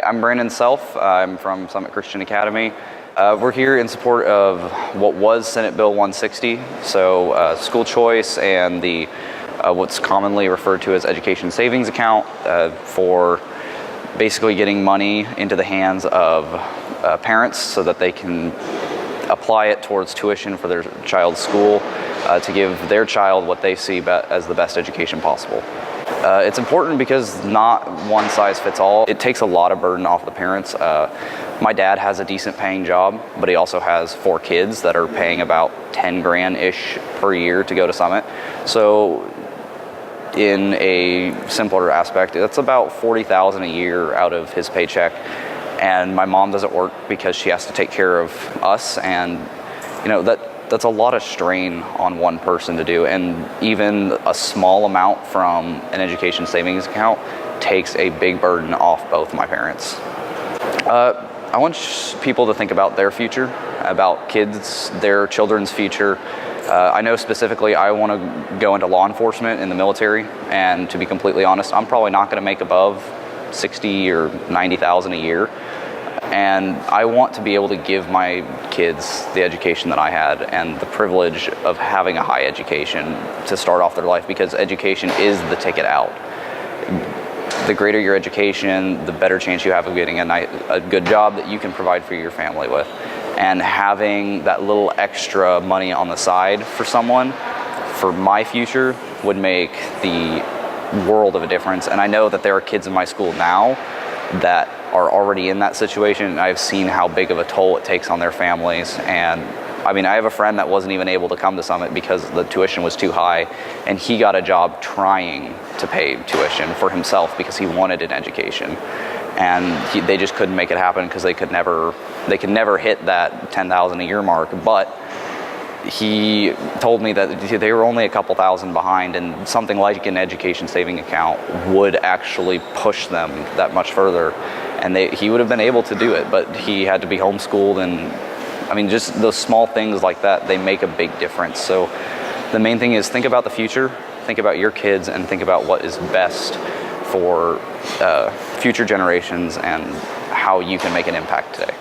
I'm Brandon Self. I'm from Summit Christian Academy. We're here in support of what was Senate Bill 160, so school choice and the what's commonly referred to as education savings account for basically getting money into the hands of parents so that they can apply it towards tuition for their child's school to give their child what they see as the best education possible. It's important because not one size fits all. It takes a lot of burden off the parents. My dad has a decent paying job, but he also has 4 kids that are paying about 10 grand-ish per year to go to Summit. So in a simpler aspect, that's about $40,000 a year out of his paycheck. And my mom doesn't work because she has to take care of us, and that's a lot of strain on one person to do, and even a small amount from an education savings account takes a big burden off both my parents. I want people to think about their future, about their children's future. I know specifically I want to go into law enforcement in the military, and to be completely honest, I'm probably not going to make above $60,000 or $90,000 a year. And I want to be able to give my kids the education that I had and the privilege of having a high education to start off their life, because education is the ticket out. The greater your education, the better chance you have of getting a good job that you can provide for your family with. And having that little extra money on the side for someone, for my future, would make the world of a difference. And I know that there are kids in my school now that are already in that situation, and I've seen how big of a toll it takes on their families. And I mean, I have a friend that wasn't even able to come to Summit because the tuition was too high, and he got a job trying to pay tuition for himself because he wanted an education, and they just couldn't make it happen because they could never hit that $10,000 a year mark. But he told me that they were only a couple thousand behind, and something like an education saving account would actually push them that much further, and he would have been able to do it, but he had to be homeschooled. And I mean, just those small things like that, they make a big difference. So the main thing is think about the future, think about your kids, and think about what is best for future generations and how you can make an impact today.